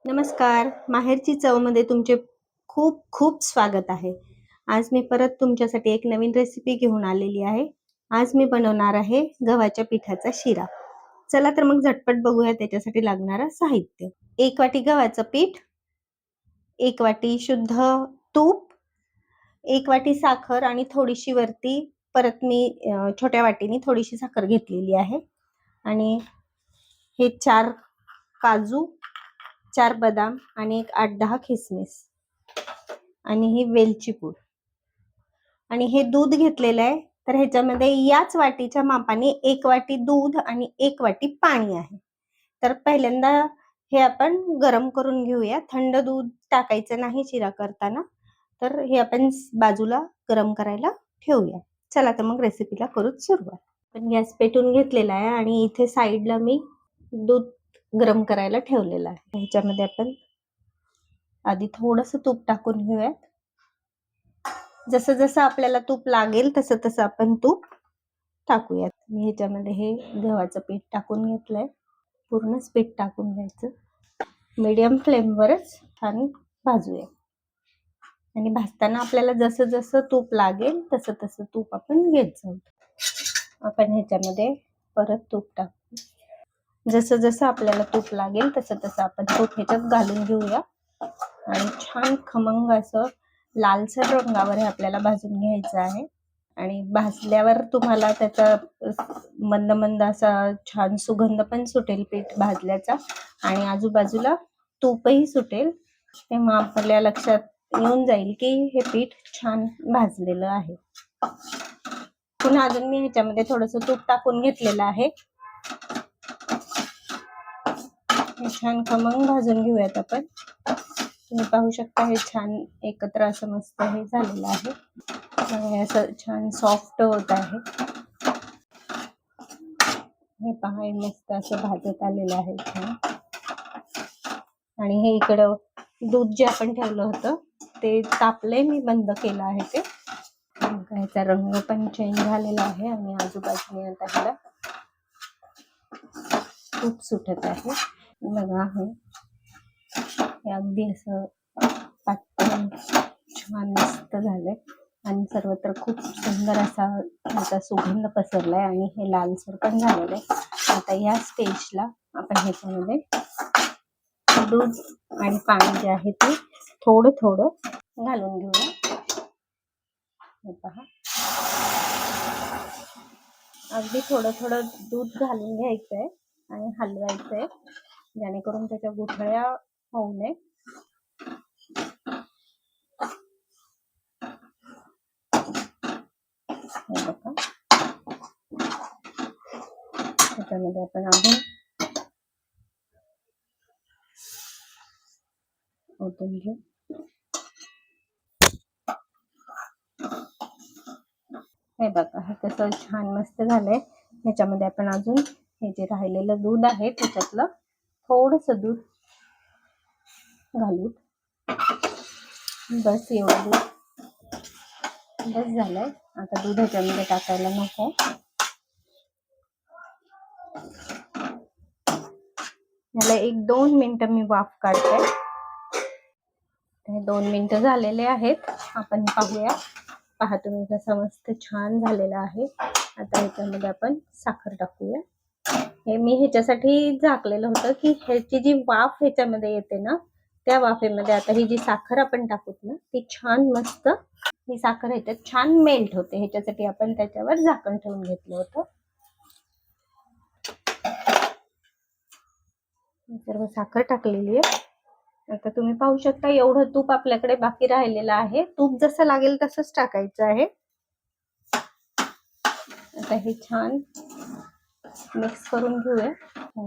नमस्कार. माहेरची चवमध्ये तुमचे खूप खूप स्वागत आहे. आज मी परत तुमच्यासाठी एक नवीन रेसिपी घेऊन आलेली आहे. आज मी बनवणार आहे गव्हाच्या पिठाचा शिरा. चला तर मग झटपट बघूया त्याच्यासाठी लागणारं साहित्य. 1 वाटी गव्हाचं पीठ, 1 वाटी शुद्ध तूप, 1 वाटी साखर आणि थोडीशी वरती परत मी छोट्या वाटीने थोडीशी साखर घेतलेली आहे. आणि हे 4 काजू, 4 बदाम आणि एक 8-10 खिसमिस आणि ही वेलची पूड आणि हे दूध घेतलेलं आहे. तर ह्याच्यामध्ये याच वाटीच्या मापाने 1 वाटी दूध आणि 1 वाटी पाणी आहे. तर पहिल्यांदा हे आपण गरम करून घेऊया. थंड दूध टाकायचं नाही शिरा करताना. तर हे आपण बाजूला गरम करायला ठेवूया. चला तर मग रेसिपीला करूच सुरुवात. आपण गॅस पेटवून घेतलेला आहे आणि इथे साईडला मी दूध गरम करायला ठेवलेलं आहे. ह्याच्यामध्ये आपण आधी थोडंसं तूप टाकून घेऊयात. जसं जसं आपल्याला तूप लागेल तसं तसं आपण तूप टाकूयात. मी ह्याच्यामध्ये हे गव्हाचं पीठ टाकून घेतलंय. पूर्णच पीठ टाकून घ्यायचं. मीडियम फ्लेमवरच छान भाजूया. आणि भाजताना आपल्याला जसं जसं तूप लागेल तसं तसं तूप आपण घेत जाऊ. आपण ह्याच्यामध्ये परत तूप टाकू. जसं जसं आपल्याला तूप लागेल तसं तसं आपण तूप ह्याच्यात घालून घेऊया. आणि छान खमंग असं लालसर रंगावर हे आपल्याला भाजून घ्यायचं आहे. आणि भाजल्यावर तुम्हाला त्याचा मंद मंद असा छान सुगंध पण सुटेल पीठ भाजल्याचा आणि आजूबाजूला तूपही सुटेल. तेव्हा आपल्या लक्षात येऊन जाईल की हे पीठ छान भाजलेलं आहे. पुन्हा अजून मी ह्याच्यामध्ये थोडंसं तूप टाकून घेतलेलं आहे. छान खमंग भाजून घेऊयात आपण. तुम्ही पाहू शकता हे छान एकत्र असं मस्त हे झालेलं आहे. हे असं छान सॉफ्ट होत आहे. हे पहा हे मस्त असं भाजत आलेलं आहे छान. आणि हे इकडं दूध जे आपण ठेवलं होतं ते तापले, मी बंद केलं आहे ते. ह्याचा रंग पण चेंज झालेला आहे आणि आजूबाजूने आता ह्याला तूप सुटत आहे. बघा हे अगदी असं पातळ छान मस्त झालंय आणि सर्वत्र खूप सुंदर असा ह्याचा सुगंध पसरलाय आणि हे लालसर पण झालेलं आहे. आता या स्टेजला आपण ह्याच्यामध्ये दूध आणि पाणी जे आहे ते थोडं थोडं घालून घेऊया. हे पहा अगदी थोडं थोडं दूध घालून घ्यायचंय आणि हलवायचंय जेणेकरून त्याच्या गुठळ्या होऊ नये. त्याच्यामध्ये आपण अजून ओतून घेऊ. हे बघा हे कसं छान मस्त झालंय. ह्याच्यामध्ये आपण अजून हे जे राहिलेलं दूध आहे त्याच्यातलं थोडंसं दूध घालू. बस एवढं दूध बस झालंय. आता दूध ह्याच्यामध्ये टाकायला नको. याला 1-2 मिनिटं मी वाफ काढते. हे 2 मिनिटं झालेले आहेत. आपण पाहूया. पहा तुम्ही कसं मस्त छान झालेलं आहे. आता ह्याच्यामध्ये आपण साखर टाकूया. हे मी ह्याच्यासाठी झाकलेलं होतं की ह्याची जी वाफ ह्याच्यामध्ये येते ना त्या वाफेमध्ये आता ही जी साखर आपण टाकूत ना ती छान मस्त ही साखर ह्याच्यात छान मेल्ट होते. ह्याच्यासाठी आपण त्याच्यावर झाकण ठेवून घेतलं होतं. सर्व साखर टाकलेली आहे. आता तुम्ही पाहू शकता एवढं तूप आपल्याकडे बाकी राहिलेलं आहे. तूप जसं लागेल तसंच टाकायचं आहे. आता हे छान मिक्स करून घेऊया.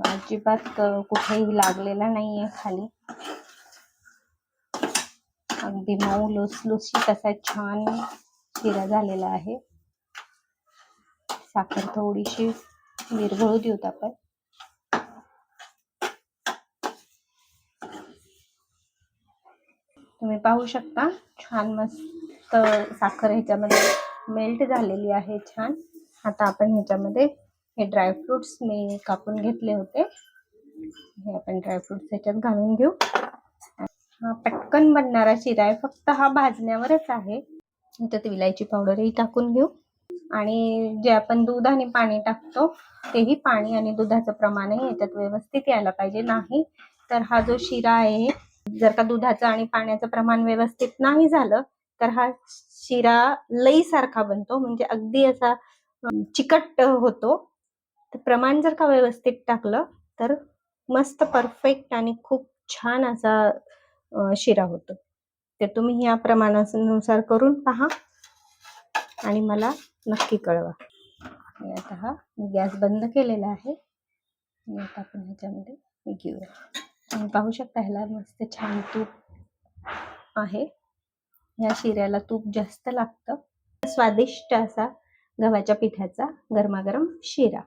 अजिबात कुठेही लागलेला नाहीये खाली. अगदी मऊ लुसलुशीत असा छान शिरा झालेला आहे. साखर थोडीशी विरघळू देऊत आपण. तुम्ही पाहू शकता छान मस्त साखर ह्याच्यामध्ये मेल्ट झालेली आहे छान. आता आपण ह्याच्यामध्ये हे ड्रायफ्रुट्स मी कापून घेतले होते हे आपण ड्रायफ्रुट्स ह्याच्यात घालून घेऊ. हा पटकन बनणारा शिरा आहे, फक्त हा भाजण्यावरच आहे. त्यात विलायची पावडरही टाकून घेऊ आणि जे आपण दूध आणि पाणी टाकतो तेही पाणी आणि दुधाचं प्रमाणही याच्यात व्यवस्थित यायला पाहिजे, नाही तर हा जो शिरा आहे जर का दुधाचं आणि पाण्याचं प्रमाण व्यवस्थित नाही झालं तर हा शिरा लई सारखा बनतो, म्हणजे अगदी असा चिकट होतो. तर प्रमाण जर का व्यवस्थित टाकलं तर मस्त परफेक्ट आणि खूप छान असा शिरा होतो. ते तुम्ही या प्रमाणानुसार करून पहा आणि मला नक्की कळवा. आणि आता हा गॅस बंद केलेला आहे आणि आता आपण ह्याच्यामध्ये घेऊया. तुम्ही पाहू शकता ह्याला मस्त छान तूप आहे. या शिऱ्याला तूप जास्त लागतं. स्वादिष्ट असा गव्हाच्या पिठाचा गरमागरम शिरा.